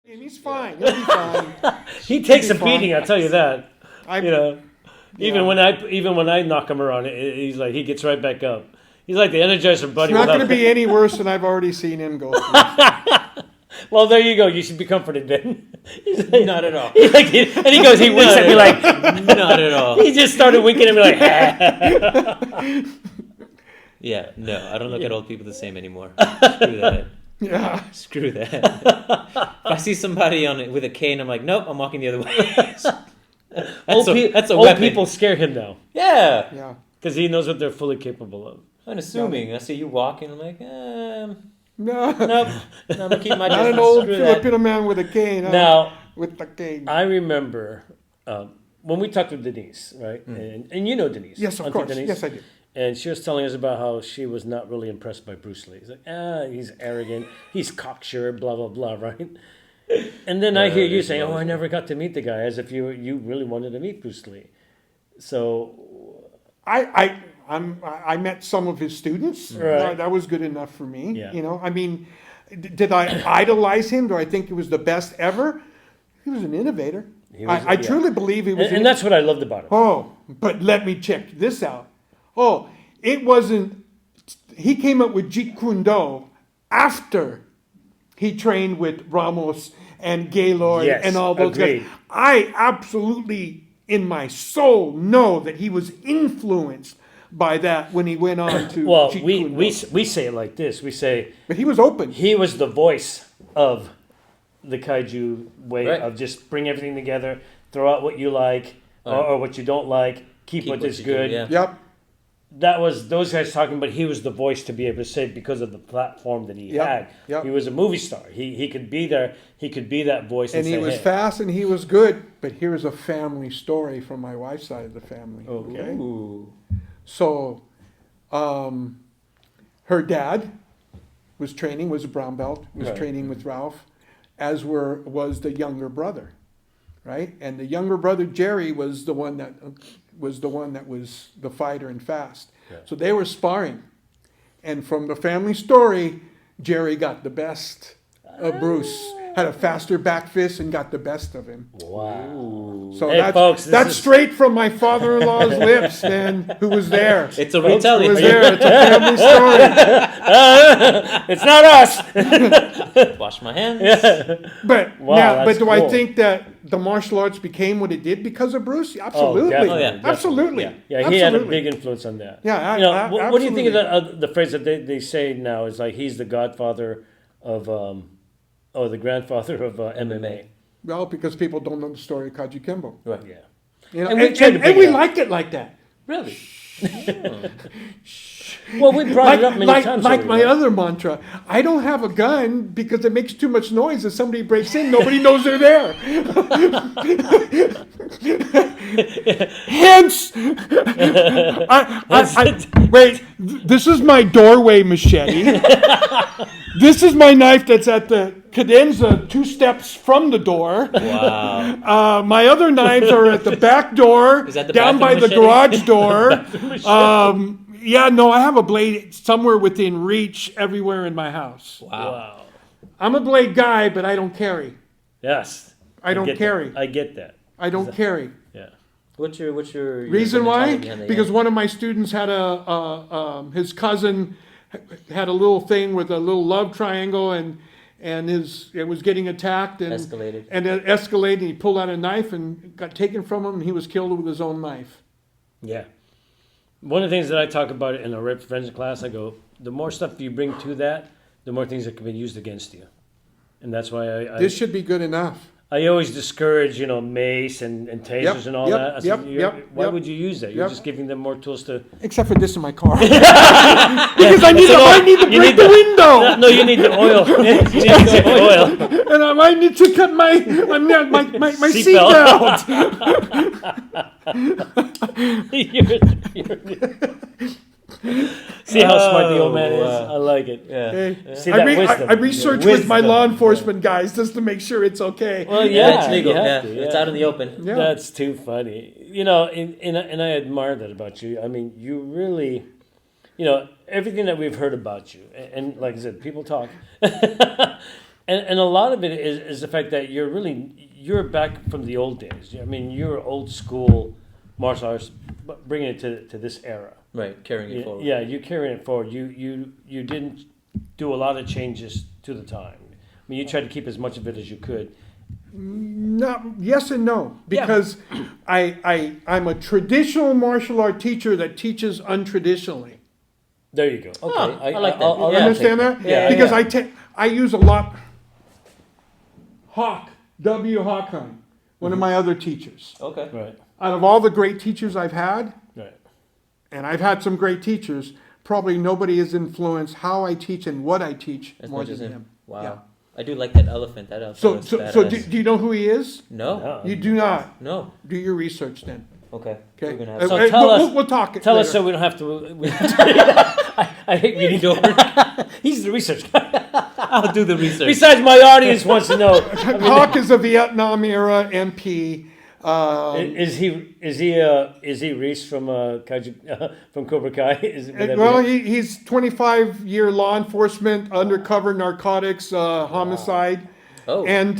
And he's fine. He'll be fine. He takes a He'll be beating, fine. I'll tell you that. You know, even Yeah. when I knock him around, he's like he gets right back up. He's like the Energizer Bunny. It's not going to without- be any worse than I've already seen him go through. Well, there you go. You should be comforted then. He's like, Not at all. he's like, and he goes, he winks at me like, Not at all. he just started winking at me like, Yeah, no, I don't look at old people the same anymore. Screw that. Yeah. Screw that. If I see somebody with a cane, I'm like, nope, I'm walking the other way. That's a old weapon. people scare him now Yeah. Yeah. because he knows what they're fully capable of. Unassuming. I see you walking, I'm like, No. nope. No, I'm going to keep my Not distance. an old Screw that. Filipino man with a cane. Huh? Now, With the cane. I remember when we talked with Denise, right? And you know Denise. Yes, of Auntie course. Denise. Yes, I do. And she was telling us about how she was not really impressed by Bruce Lee. He's like, he's arrogant, he's cocksure, blah, blah, blah, right? And then I hear you saying, I never got to meet the guy, as if you really wanted to meet Bruce Lee. So, I met some of his students. Right. That was good enough for me. Yeah. You know, I mean, did I idolize him? Do I think he was the best ever? He was an innovator. I truly believe he was. and that's what I loved about him. Oh, but let me check this out. Oh, it wasn't. He came up with Jeet Kune Do after he trained with Ramos and Gaylord Yes, and all those agreed. guys. I absolutely, in my soul, know that he was influenced by that when he went on to. Well, Jeet we Kune Do. we say it like this. We say But he was open. he was the voice of the kaiju way Right. of just bring everything together, throw out what you like or what you don't like, keep what is you do, good. yeah. Yep. That was those guys talking, but he was the voice to be able to say because of the platform that he Yep, had. yep. He was a movie star. He could be there. He could be that voice. And he say, was hey. fast and he was good. But here's a family story from my wife's side of the family. Okay. Ooh. So, her dad was a brown belt, was Right. training with Ralph, as was the younger brother, right? And the younger brother Jerry was the one that was the fighter and fast. Yeah. So they were sparring, and from the family story, Jerry got the best of Bruce. Had a faster back fist and got the best of him. Wow. So Hey, that's, folks, this that's is- straight from my father-in-law's lips, man, who was there. It's a Who retelling. was there. It's a family story. It's not us. Wash my hands. But Wow, now, that's but do I cool. think that the martial arts became what it did because of Bruce? Absolutely. definitely, Oh, yeah. Absolutely. Yeah, he had a Absolutely. big influence on that. Yeah, you know, what do you think of absolutely. the phrase that they say now is like he's the godfather of the grandfather of MMA. Well, because people don't know the story of Kaji Kembo. Right. Yeah. You know, And we tried to bring and we it up. liked it like that. Really? Well, we brought it up many times. Like already, my right? other mantra, I don't have a gun because it makes too much noise. If somebody breaks in, nobody knows they're there. Hence, wait, this is my doorway machete. This is my knife that's at the cadenza 2 steps from the door. Wow. My other knives are at the back door, Is that the down by bathroom the machete? garage door. Yeah, no, I have a blade somewhere within reach everywhere in my house. Wow. I'm a blade guy, but I don't carry. Yes. I don't get carry. that. I get that. I don't carry. Yeah. What's your Reason why? mentality behind that? Because Yeah. one of my students had his cousin had a little thing with a little love triangle, and it was getting attacked and Escalated. and it escalated. And he pulled out a knife and got taken from him, and he was killed with his own knife. Yeah. One of the things that I talk about in a rape prevention class, I go, the more stuff you bring to that, the more things that can be used against you. And that's why This should be good enough. I always discourage, mace and tasers Yep, and all yep, that. I yep, said, yep, why yep. would you use that? You're Yep. just giving them more tools to... Except for this in my car. Because I might need to You break need the window. No, you need the oil. You need the oil. And I might need to cut my Seatbelt. seatbelt. See how smart the old man is? wow. I like it. Yeah. Hey, See that wisdom. I research with my Wisdom. law enforcement guys just to make sure it's okay. Well, Yeah, yeah, it's legal. you have Yeah, to, it's out in the open. Yeah. That's too funny. And I admire that about you. I mean, you really, everything that we've heard about you, and like I said, people talk. And a lot of it is the fact that you're back from the old days. I mean, you're old school martial arts, but bringing it to this era. Right, carrying it forward. Yeah, you carrying it forward. You didn't do a lot of changes to the time. I mean, you tried to keep as much of it as you could. No, yes and no, because I'm a traditional martial art teacher that teaches untraditionally. There you go. Okay, Oh, I like that. I'll Yeah. Understand that? Yeah, Because yeah. I use a lot. Hawk, W. Hawkheim, one of my other teachers. Okay. Right, Out of all the great teachers I've had, right. and I've had some great teachers, probably nobody has influenced how I teach and what I teach As more much than as him. him. Wow. Yeah. I do like that elephant. That elephant So, was so, badass. so do you know who he is? No. No. You do not. No. Do your research then. Okay. Okay. We're gonna have So Hey, tell us- we'll talk. Tell us later. so we don't have to. I hate reading over. He's the research guy. I'll do the research. Besides, my audience wants to know. Hawk is a Vietnam era MP. Is he Reese from from Cobra Kai? Would that be Well, it? he's 25-year law enforcement, undercover narcotics, homicide, Oh. and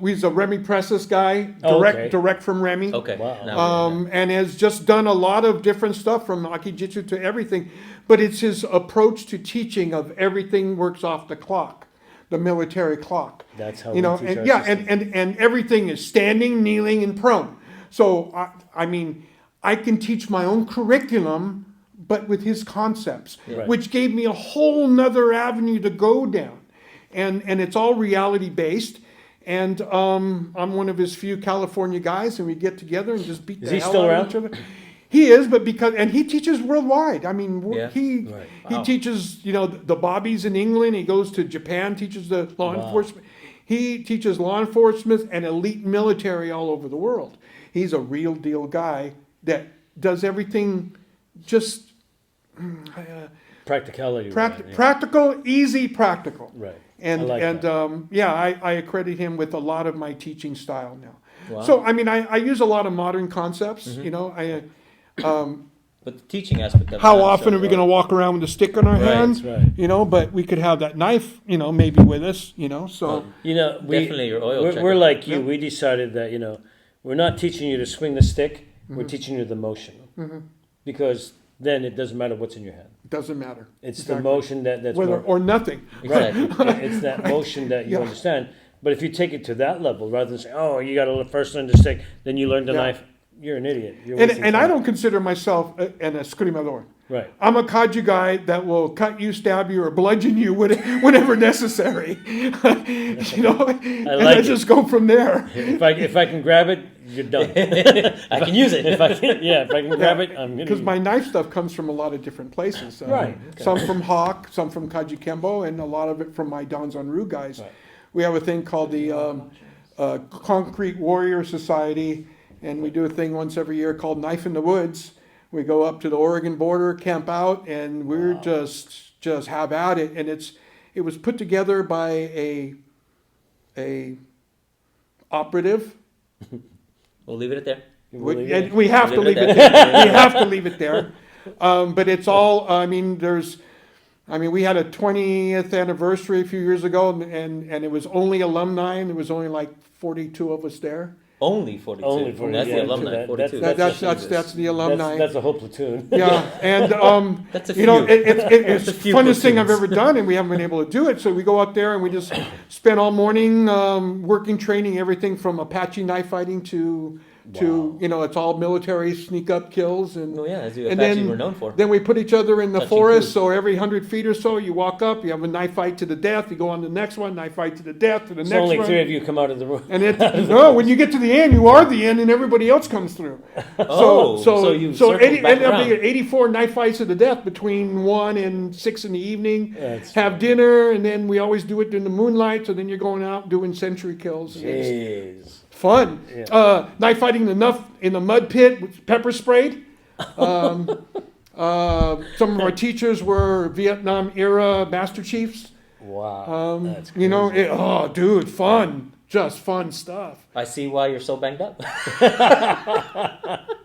he's a Remy Presses guy, Oh, okay. direct from Remy. Okay. Wow. Now And has just done a lot of different stuff from Akijitsu to everything, but it's his approach to teaching of everything works off the clock, the military clock. That's how You know, we teach and our yeah, system. and everything is standing, kneeling, and prone. So I mean, I can teach my own curriculum, but with his concepts, Right. which gave me a whole nother avenue to go down, and it's all reality based. And I'm one of his few California guys, and we get together and just beat Is the he hell still out around? of each other. He is, but he teaches worldwide. I mean, Yeah. he Right. Wow. teaches, the bobbies in England. He goes to Japan, teaches the law Wow. enforcement. He teaches law enforcement and elite military all over the world. He's a real deal guy that does everything just Practicality. right, yeah. practical, easy, practical. Right. And I like that. I accredit him with a lot of my teaching style now. Wow. So I mean, I use a lot of modern concepts. but the teaching aspect of it. How I'm often sure are we going to walk around with a stick in our Right, hands? that's right. But we could have that knife, maybe with us, so. You know, Definitely your oil we're checker. like you. Yeah. We decided that we're not teaching you to swing the stick. We're teaching you the motion, because then it doesn't matter what's in your hand. Doesn't matter. It's Exactly. the motion that's Whether more, or nothing. Exactly. it's that motion that you Yeah. understand. But if you take it to that level, rather than say, "Oh, you got to first learn the stick, then you learn the Yeah. knife," you're an idiot. You're And wasting I time. don't consider myself an escrimador. Right. I'm a kaju guy that will cut you, stab you, or bludgeon you whenever necessary. And I like it. just go from there. If I can grab it, you're done. I can use it. if I can grab it, I'm gonna. Because my knife stuff comes from a lot of different places. Right. Some from Hawk, some from Kaji Kembo, and a lot of it from my Danzanru guys. Right. We have a thing called the Concrete Warrior Society, and we do a thing once every year called Knife in the Woods. We go up to the Oregon border, camp out, and we're just have at it. And it was put together by a operative. We'll leave it at there. And we have to Leave leave it it at there. We have to leave it there. But it's all, we had a 20th anniversary a few years ago, and it was only alumni, and there was only like 42 of us there. Only 42. Only 42, That's yeah, the alumni. that- 42. That's the alumni. That's a whole platoon. Yeah, and That's a it's a the few funnest thing I've platoons. ever done, and we haven't been able to do it. So we go out there and we just spend all morning working, training everything from Apache knife fighting to it's all military sneak up kills and. Oh yeah, as the And Apaches then, were known for. then we put each other in the Touching forest. food. So every 100 feet or so, you walk up, you have a knife fight to the death. You go on to the next one, knife fight to the death, to the So next only one. 3 of you come out of the room. And when you get to the end, you are the end, and everybody else comes through. So you circled back ended up around. being 84 knife fights to the death between 1 and 6 in the evening. That's Have dinner, and then we always do it in the moonlight. So then you're going out doing century kills. And it's Jeez. fun. Yeah. Knife fighting in the mud pit with pepper sprayed. Some of our teachers were Vietnam era Master Chiefs. Wow. That's crazy. Dude, fun. Just fun stuff. I see why you're so banged up.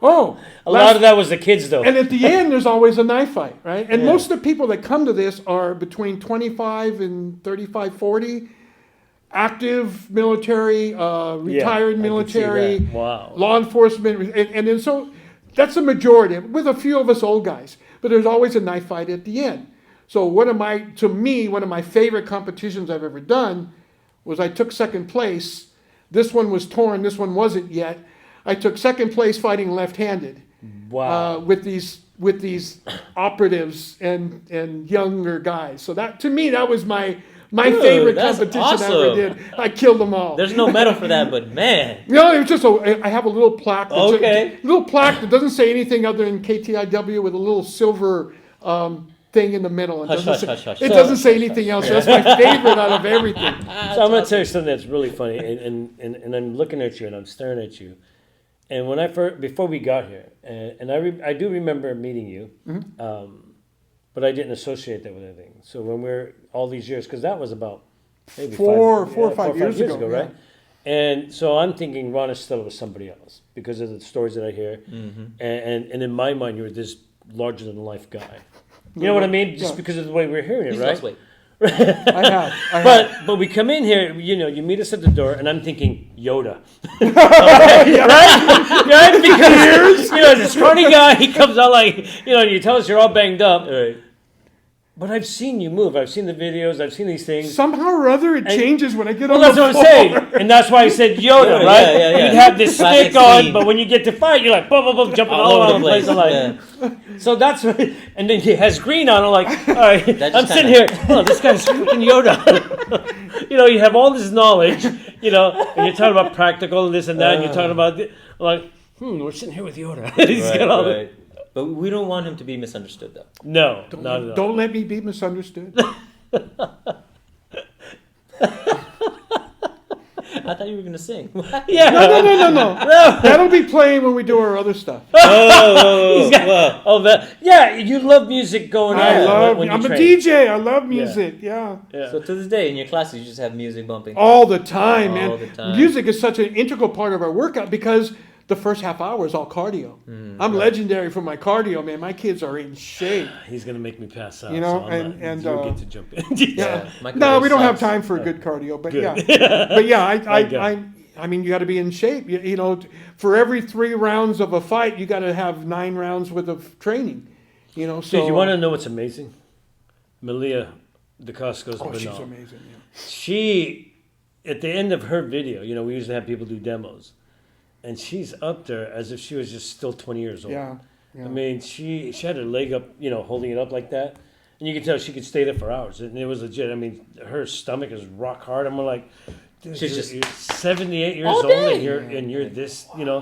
Oh, A lot of that was the kids, though. and at the end, there's always a knife fight, right? And Yeah. most of the people that come to this are between 25 and 35, 40. active military, retired I could see military, that. Wow. law enforcement, and then so that's a majority, with a few of us old guys. But there's always a knife fight at the end. So one of my favorite competitions I've ever done was I took second place. This one was torn, this one wasn't yet. I took second place fighting left-handed. Wow. With these operatives and younger guys. So that, to me, that was my favorite that's competition I awesome. ever did. I killed them all. There's no medal for that, but man. No, it was just I have a little plaque. Okay. A little plaque that doesn't say anything other than KTIW with a little silver thing in the middle. It doesn't say anything else. So that's my favorite out of everything. So I'm going to tell you something that's really funny, and I'm looking at you and I'm staring at you. And when before we got here, and I do remember meeting you, but I didn't associate that with anything. So when we're all these years, because that was about maybe four or five years ago, right? And so I'm thinking Ron Esteller was somebody else because of the stories that I hear, and in my mind you were this larger than life guy. You know what I mean? Just because of the way we're hearing it, He's right? lost weight. I have. But we come in here, you meet us at the door, and I'm thinking Yoda, right? Because the scrawny guy, he comes out like, you tell us you're all banged up, Right. but I've seen you move. I've seen the videos. I've seen these things. Somehow or other, it changes when I get Well, on that's the what I'm floor. saying, and that's why I said Yoda, Yeah, right? yeah. You'd have this Classic stick on, scene. but when you get to fight, you're like, boom, boom, boom, jumping all over the place. I'm like, Yeah. so that's what, and then he has green on. I'm like, all right, That I'm just sitting here. Oh, this guy's freaking Yoda. You have all this knowledge, and you're talking about practical and this and that, and you're talking about, I'm like, we're sitting here with Yoda. He's got all the. But we don't want him to be misunderstood, though. No, not at all. Don't let me be misunderstood. I thought you were going to sing. Yeah. No. That'll be playing when we do our other stuff. Yeah, you love music going on. when you I'm a train. DJ. I love music. Yeah. So to this day, in your classes, you just have music bumping. All the time, man. All the time. Music is such an integral part of our workout because the first half hour is all cardio. I'm legendary for my cardio, man. My kids are in shape. He's gonna make me pass out. You know, so I'm and you'll get to jump in. Yeah. My No, we don't have sucks. time for good cardio, but Good. yeah. But yeah, Okay. I mean, you got to be in shape. For every 3 rounds of a fight, you got to have 9 rounds worth of training. So Dude, you want to know what's amazing? Malia DeCosco's Oh, Bernal. she's amazing. Yeah. She, at the end of her video, we usually have people do demos, and she's up there as if she was just still 20 years old. Yeah. I mean, she had her leg up, holding it up like that, and you could tell she could stay there for hours, and it was legit. I mean, her stomach is rock hard. I'm like, dude, She's you're 78 years all old, day. and you're this, Yeah.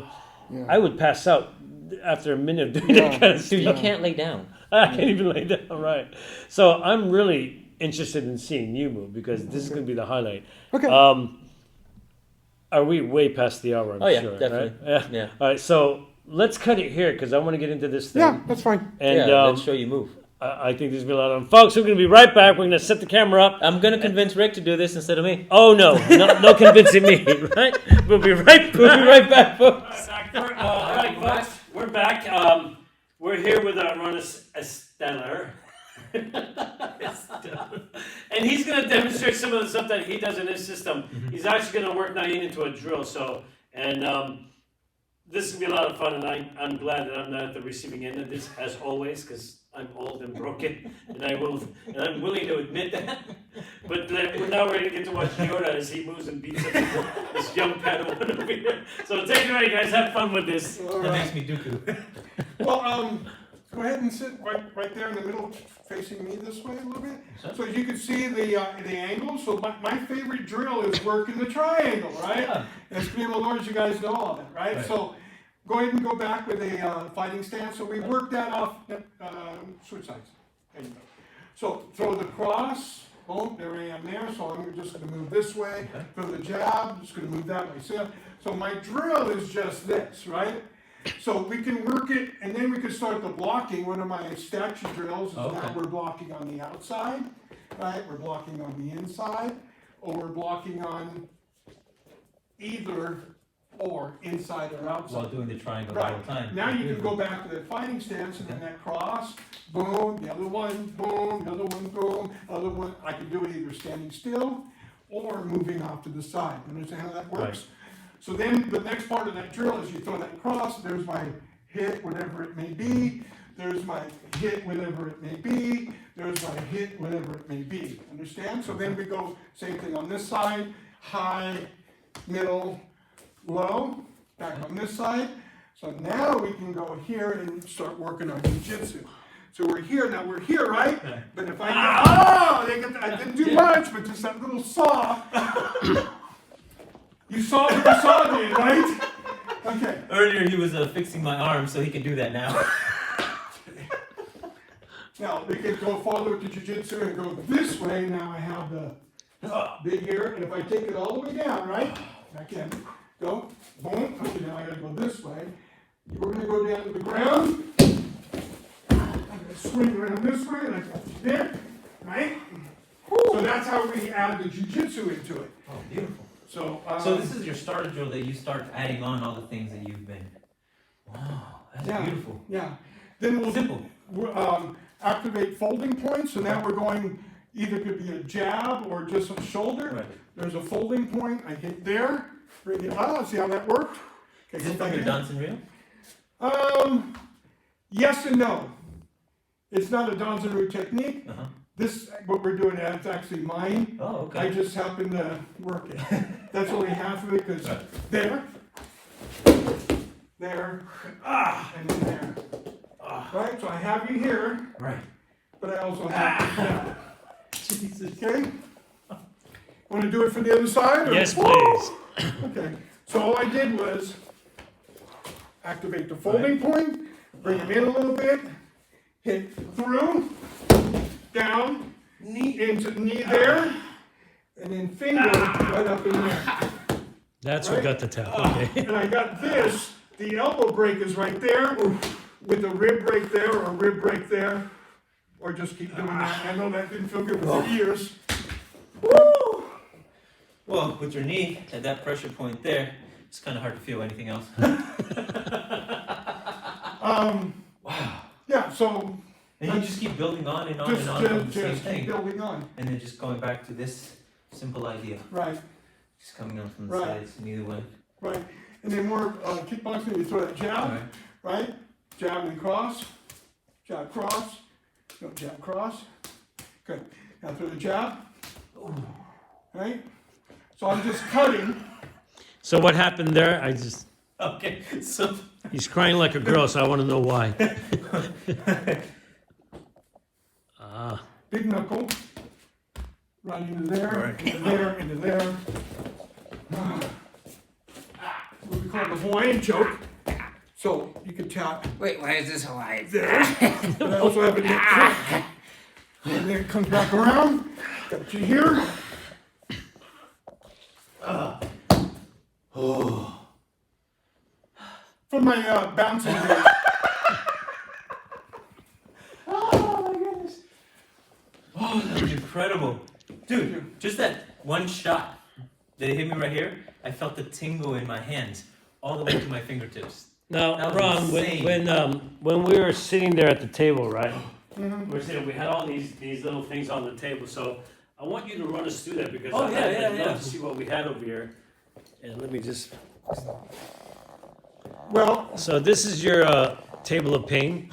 I would pass out after a minute of doing that kind of stuff. Dude, you can't lay down. I can't even lay down, right? So I'm really interested in seeing you move because this is going to be the highlight. Okay. Are we way past the hour? I'm Oh, yeah, sure, definitely. Right? Yeah. All right, so let's cut it here because I want to get into this thing. Yeah, that's fine. And Let's show you move. I think there's going to be a lot of fun. Folks, we're going to be right back. We're going to set the camera up. I'm going to convince Rick to do this instead of me. Oh, no convincing me, right? We'll be right back, folks. All right, folks, we're back. We're here with Ron Esteller. And he's going to demonstrate some of the stuff that he does in his system. He's actually going to work Naeem into a drill. This is going to be a lot of fun, and I'm glad that I'm not at the receiving end of this, as always, because I'm old and broken, and I'm willing to admit that. But we're now ready to get to watch Yoda as he moves and beats up this young Padawan over here. So take it away, guys. Have fun with this. All right. me Dooku. Well, go ahead and sit right there in the middle, facing me this way a little bit. So you can see the angle. So my favorite drill is working the triangle, right? Yeah. As Primo Lords, you guys know all that, right? So go ahead and go back with a fighting stance. So we worked that off, switch sides. There you go. So throw the cross, boom, there I am there. So I'm just going to move this way. Throw the jab, just going to move that way. So my drill is just this, right? So we can work it, and then we can start the blocking. One of my statue drills is now we're blocking on the outside, right? We're blocking on the inside, or we're blocking on either or inside or outside. While doing the triangle the Right. whole time. Now you can go back to the fighting stance and then that cross, boom, the other one, boom, the other one, boom, other one. I can do it either standing still or moving off to the side. Understand how that works? Right. So then the next part of that drill is you throw that across, there's my hit, whatever it may be, there's my hit, whatever it may be, there's my hit, whatever it may be. Understand? So then we go, same thing on this side, high, middle, low, back on this side. So now we can go here and start working our jiu-jitsu. So we're here, now we're here, right? But if I didn't do much, but just that little saw. You saw what the saw did, right? Okay. Earlier he was fixing my arm, so he can do that now. Now, we can go follow with the jiu-jitsu and go this way. Now I have the big here, and if I take it all the way down, right? I can go, boom. Okay, now I gotta go this way. We're gonna go down to the ground. I'm gonna swing around this way, and I got you there, right? So that's how we add the jiu-jitsu into it. Oh, beautiful. So This is your starter drill that you start adding on all the things that you've been. Wow, that's beautiful. Yeah. Then we'll activate folding points. So now we're going, either could be a jab or just a shoulder. Right. There's a folding point. I hit there, bring it out. See how that worked? Okay, Is it from your dancing reel? Yes and no. It's not a Danzaru technique. Uh-huh. This, what we're doing, that's actually mine. Oh, okay. I just happen to work it. That's only half of it, because there, and then there. Right, so I have you here, Right. but I also have you there. Jesus. Okay? Want to do it for the other side? Or? Yes, please. Okay, so all I did was activate the folding point, bring him in a little bit, hit through, down, knee into knee there, and then finger right up in there. That's Right? what got the tap. Okay. And I got this, the elbow break is right there, with a rib break there, or a rib break there, or just keep doing that. I know that didn't feel good for years. Woo! Well, with your knee at that pressure point there, it's kind of hard to feel anything else. Wow. Yeah, so And you just keep building on and on just, and on from the same just keep thing. building on. And then just going back to this simple idea. Right, Just coming on from the Right. sides in either way. right. And then more kickboxing, you throw that jab, Alright. right? Jab and cross, no, jab, cross. Good. Now throw the jab, right? So I'm just cutting. So what happened there? Okay, so He's crying like a girl, so I want to know why. Big knuckle, right into there, Right. into there, into there. What we call the Hawaiian choke. So you can tap Wait, why is this Hawaii? there. But I also have a neck kick. And then it comes back around. Got you here. For my bouncing days. oh my goodness. Oh, that was incredible. Dude, just that one shot that hit me right here, I felt the tingle in my hands all the way to my fingertips. Now, That was Ron, insane. when we were sitting there at the table, right? We had all these little things on the table. So I want you to run us through that because Oh, I'd yeah. love to see what we had over here. And let me just. Well, So this is your table of pain.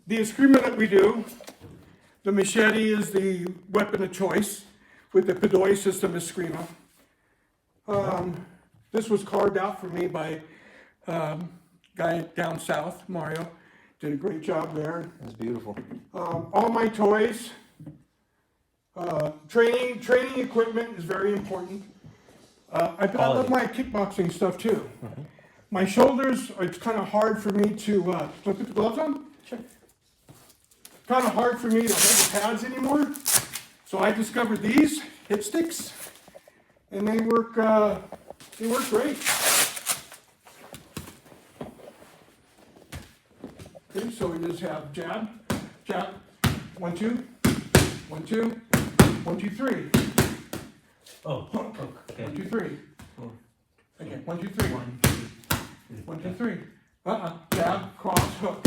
the eskrima that we do, the machete is the weapon of choice with the Pedoi system eskrima. This was carved out for me by guy down south, Mario. Did a great job there. That's beautiful. All my toys, training equipment is very important. I love my kickboxing stuff too. My shoulders, it's kind of hard for me to, do I put the gloves on? Sure. Kind of hard for me to hold the pads anymore. So I discovered these hit sticks, and they work great. Okay, so we just have jab, 1, 2, 1, 2, 1, 2, 3. Oh, hook. Okay. 1, 2, 3. Cool. Okay, 1, 2, 3. 1, 1, 2, 3. Jab, cross, hook.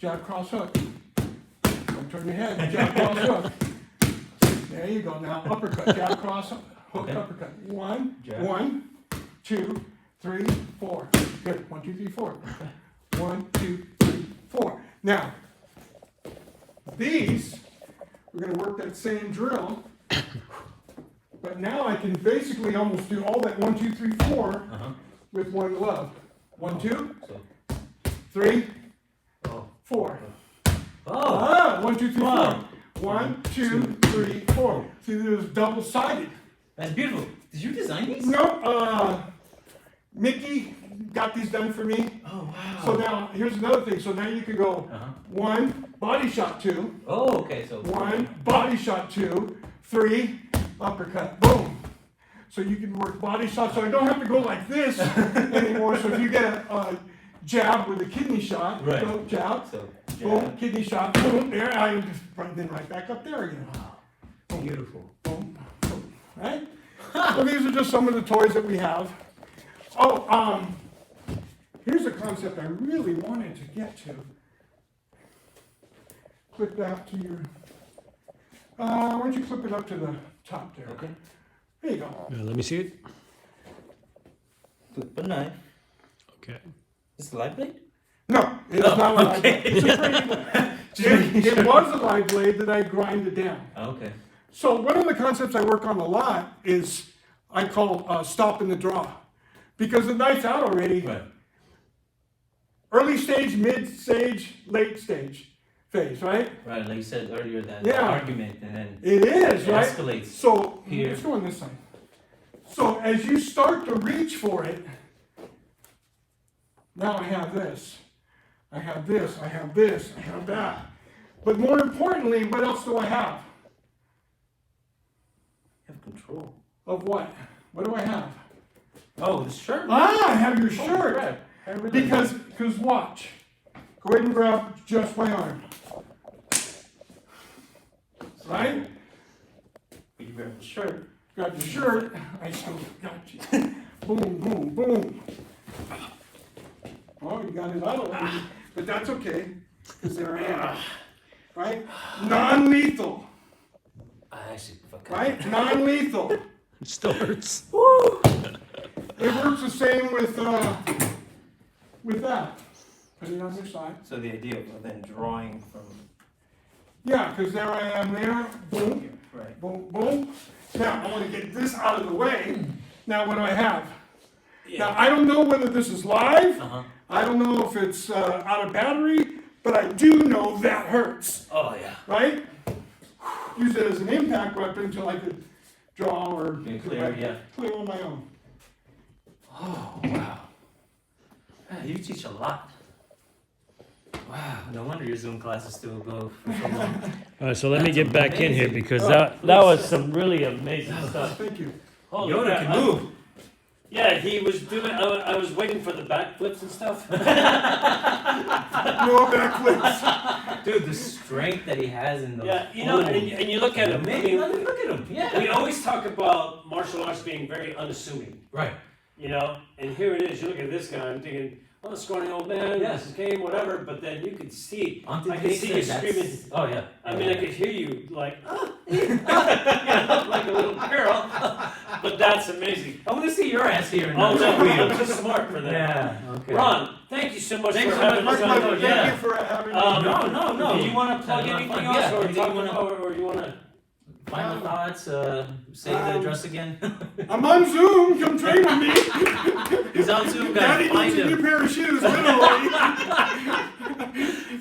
Jab, cross, hook. 1, turn your head, jab, cross, hook. There you go. Now uppercut, jab, cross, hook, Okay. uppercut. One, Jab. 1, 2, 3, 4. Good. 1, 2, 3, 4. 1, 2, 3, 4. Now, these, we're going to work that same drill, but now I can basically almost do all that 1, 2, 3, 4 Uh-huh. with one glove. 1, 2, So, 3, oh. 4. Oh. 1, 2, 3, 4. Wow. 1, 2, 3, 4. See, there's double-sided. That's beautiful. Did you design these? No, Mickey got these done for me. Oh, wow. So now, here's another thing. So now you can go Uh-huh. 1, body shot 2, Oh, okay. So 1, body shot 2, 3, uppercut, boom. So you can work body shots. So I don't have to go like this anymore. So if you get a jab with a kidney shot, Right. go jab, So boom, jab. kidney shot, boom, there, I am just then right back up there again. Beautiful. Boom, boom, right? So these are just some of the toys that we have. Oh, here's a concept I really wanted to get to. Clip that to your, why don't you clip it up to the top there? Okay. There you go. Let me see it. Flip a knife. Okay. Is it a live blade? No, it's not a live okay. blade. It's a pretty blade. It was a live blade that I grinded down. Okay. So one of the concepts I work on a lot is I call stop in the draw. Because the knife's out already. Right. Early stage, mid stage, late stage phase, right? Right. Like you said earlier, that Yeah. argument, and then It is, it right? escalates. So Here. let's go on this side. So as you start to reach for it, now I have this. I have this, I have this, I have that. But more importantly, what else do I have? You have control. Of what? What do I have? Oh, the shirt. I have your Oh, shirt. right. Everything. Because watch. Go ahead and grab just my arm. Right? You grab the shirt. Grab your shirt. I still got you. Boom, boom, boom. Oh, you got it out already. But that's okay. Because there I am. Right? Non-lethal. I actually fuck up. Right? Non-lethal. It still hurts. It works the same with that. Put it on your side. So the idea of then drawing from Yeah, because there I am there. Boom. here, right? Boom, boom. Now, I want to get this out of the way. Now, what do I have? Now, I don't know whether this is live. Uh-huh. I don't know if it's out of battery, but I do know that hurts, Oh yeah. right? Use it as an impact weapon until I could draw or Yeah, clear, yeah. clear on my own. Oh wow. Man, you teach a lot. Wow. No wonder your Zoom classes still go for so long. All right, so let me get back in here amazing. because that was some really amazing stuff. Thank you. Holy Yoda crap. can move. Yeah, he was doing. I was waiting for the backflips and stuff. No backflips. Dude, the strength that he has in those. Yeah, you know, and you look at him. I Amazing. mean, Look at him. Yeah. we always talk about martial arts being very unassuming, Right. you know. And here it is. You look at this guy. I'm thinking, oh, scrawny old man. Yeah. This is game, whatever. But then you could see. Auntie I could Vic see said you that's- screaming. Oh yeah. I mean, I could hear you like, you know, like a little girl. But that's amazing. I want to see your ass here. Oh no, I'm too smart for that. Yeah. Okay. Ron, thank you so much Thanks for so having much, us My on. pleasure. Yeah. Thank you for having me. No. Do you want to plug Had a lot of anything fun. else, Yeah, or anything talk you wanna- about, or you want to? Final thoughts. Say the address again. I'm on Zoom. Come train with me. He's on Zoom, Daddy guys. Find needs a new him. pair of shoes, literally.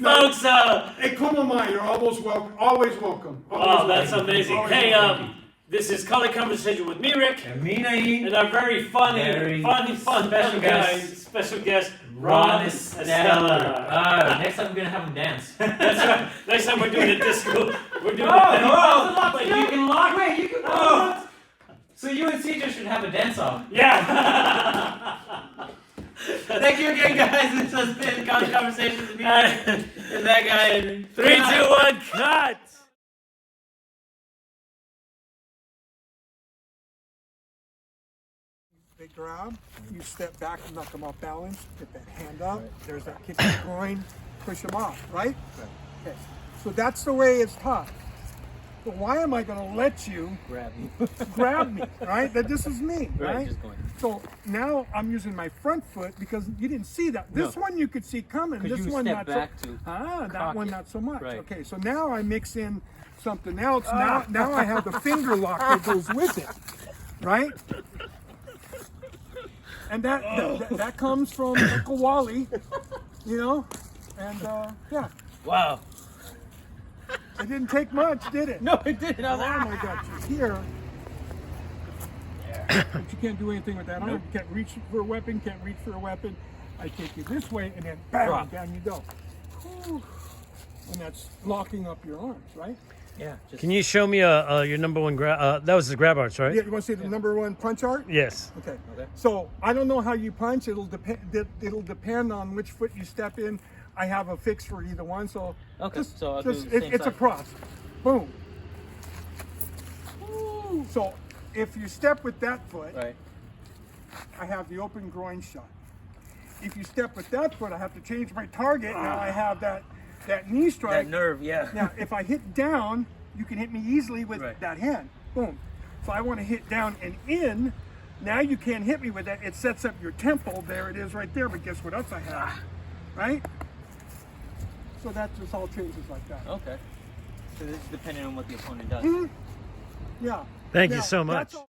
Folks, Hey, come on, man. You're always welcome. Always welcome. oh, that's amazing. Always Hey, welcome. this is Color Conversation with me, Rick, And me, Naeem. and our very funny, Very fun special guest. special guest, Ron Esteller. Esteller. Next time I'm gonna have him dance. That's right. Next time we're doing a disco, we're doing Wait, you can lock. Wait, you can. Oh. So you and CJ should have a dance off. Yeah. Thank you again, guys. This has been Conversations with me and that guy. 3, 2, 1, cut. They grab, you step back and knock them off balance, get that hand up, there's that kick in the groin, push them off, right? Okay. So that's the way it's taught. But why am I going to let you Grab me. grab me, right? That this is me, Right, right? just going. So now I'm using my front foot because you didn't see that. This No. one you could see coming. 'Cause This you one step not back so. to That cock one it. not so much. Right. Okay, so now I mix in something else. Now I have the finger lock that goes with it, right? And that comes from Uncle Wally, you know, and yeah, Wow. it didn't take much, did it? No, it didn't. I Oh was like, my God, you're here. But you can't do anything with that arm. Nope. You can't reach for a weapon, can't reach for a weapon. I take you this way and then bam, Drop. down you go. Whew. And that's locking up your arms, right? yeah. Just, Can you show me your number one grab? That was the grab arts, right? Yeah, you want to see the number one punch art? Yes. Okay. Okay. So I don't know how you punch. It'll depend. It'll depend on which foot you step in. I have a fix for either one. So Okay, so I'll do the same it's a side. cross. Boom. Woo. So if you step with that foot, Right. I have the open groin shot. If you step with that foot, I have to change my target. Now I have that knee strike. That nerve, yeah. Now, if I hit down, you can hit me easily with Right. that hand. Boom. So I want to hit down and in. Now you can't hit me with that. It sets up your temple. There it is right there. But guess what else I have? Right? So that just all changes like that. Okay. So this is depending on what the opponent does. Mhm. Yeah. Thank you Now, so that's much. all-